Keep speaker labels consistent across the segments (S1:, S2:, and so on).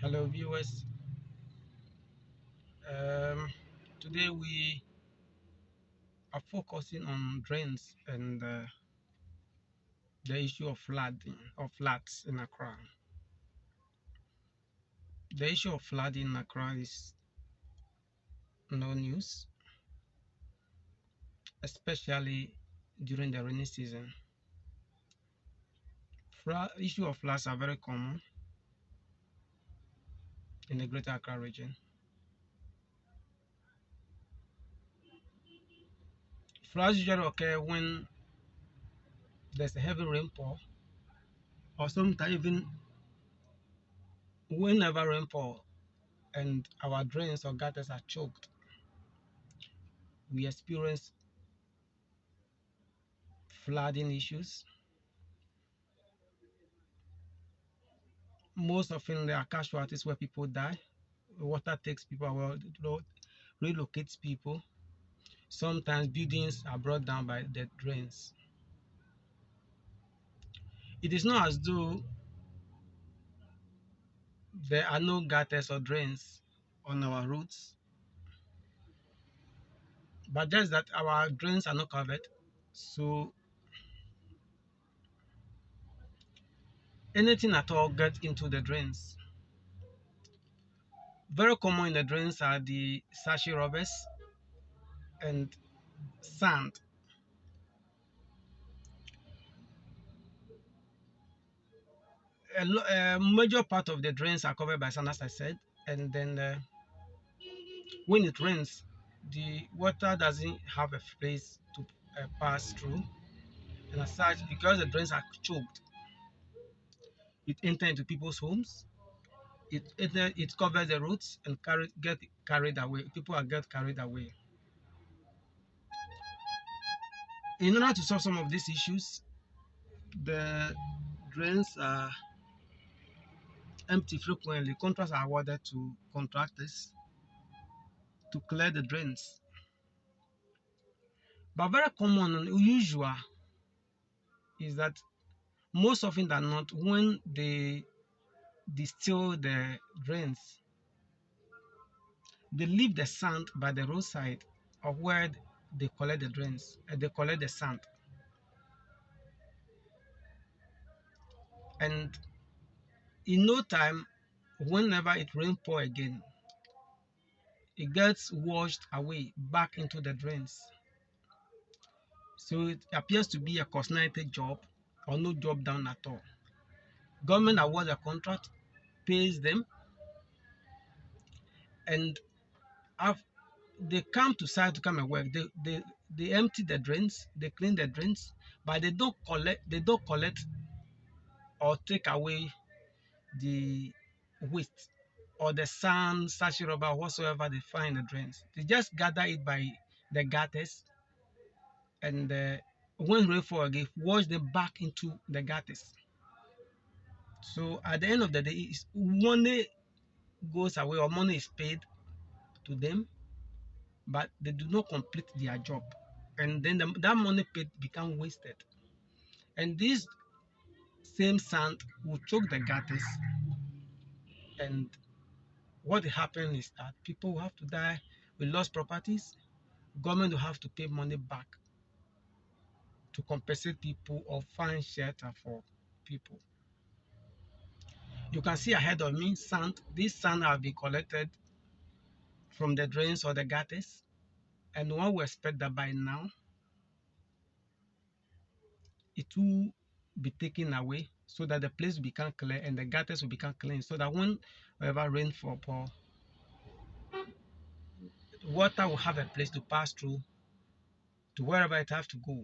S1: Hello viewers. Um, Today we are focusing on drains and the issue of flooding or floods in Accra. The issue of flooding in Accra is no news, especially during the rainy season. Issue of floods are very common in the Greater Accra region. Floods usually occur when there's a heavy rainfall, or sometimes even whenever rainfall and our drains or gutters are choked, we experience flooding issues. Most often there are casualties where people die. Water takes people away, relocates people. Sometimes buildings are brought down by the drains. It is not as though there are no gutters or drains on our roads, but just that our drains are not covered. So anything at all gets into the drains. Very common in the drains are the sachet rubbers and sand. A major part of the drains are covered by sand, as I said, and then when it rains, the water doesn't have a place to pass through, and as such, because the drains are choked, it enters into people's homes. It covers the roads and get carried away. People are get carried away. In order to solve some of these issues, the drains are empty frequently. Contracts are awarded to contractors to clear the drains. But very common and unusual is that most often than not, when they distill the drains, they leave the sand by the roadside or where they collect the drains and they collect the sand, and in no time, whenever it rainfall again, it gets washed away back into the drains. So it appears to be a coordinated job or no job done at all. Government awards a contract, pays them, and they come to site to come and work. They empty the drains, they clean the drains, but they don't collect or take away the waste or the sand, sachet rubber, whatsoever they find in the drains. They just gather it by the gutters, and when rainfall again, wash them back into the gutters. So at the end of the day, money goes away or money is paid to them, but they do not complete their job, and then that money paid become wasted. And this same sand will choke the gutters, and what happened is that people will have to die. We lost properties. Government will have to pay money back to compensate people or find shelter for people. You can see ahead of me sand. This sand have been collected from the drains or the gutters, and one will expect that by now it will be taken away so that the place will become clear and the gutters will become clean, so that whenever rainfall pour, water will have a place to pass through to wherever it has to go.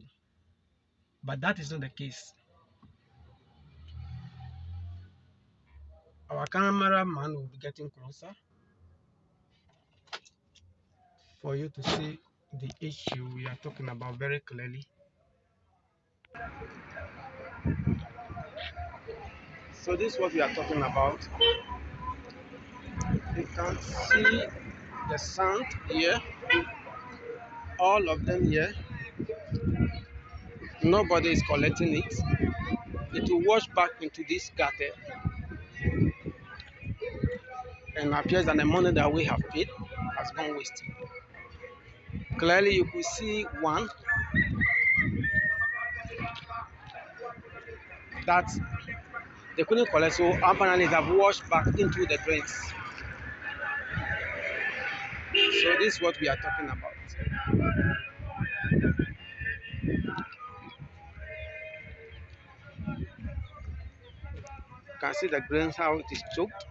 S1: But that is not the case. Our cameraman will be getting closer for you to see the issue we are talking about very clearly. So this is what we are talking about. You can see the sand here, all of them here. Nobody is collecting it. It will wash back into this gutter. and appears that the money that we have paid has gone wasted. Clearly, you could see one that they couldn't collect, so apparently they have washed back into the drains. So this is what we are talking about. You can see the drains how it is choked.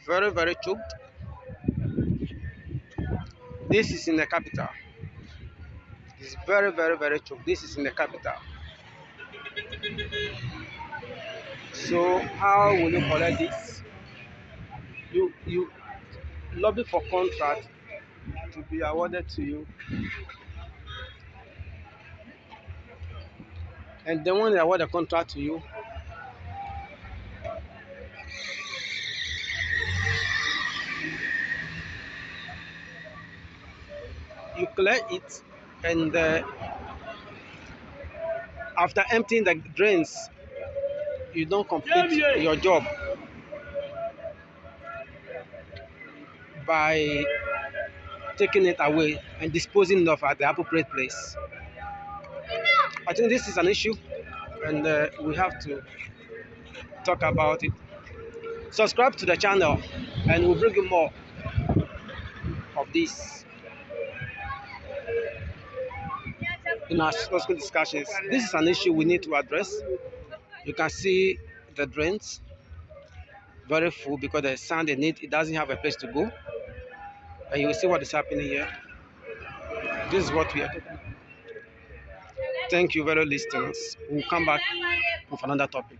S1: Very, very choked. This is in the capital. It's very, very, very choked. This is in the capital. So how will you collect this? You lobby for contract to be awarded to you, and then when they award the contract to you, you clear it, and after emptying the drains, you don't complete your job by taking it away and disposing of at the appropriate place. I think this is an issue, and we have to talk about it. Subscribe to the channel, and we'll bring you more of this in our subsequent discussions. This is an issue we need to address. You can see the drains very full because the sand in it doesn't have a place to go, and you will see what is happening here. This is what we are talking about. Thank you, very listeners. We'll come back with another topic.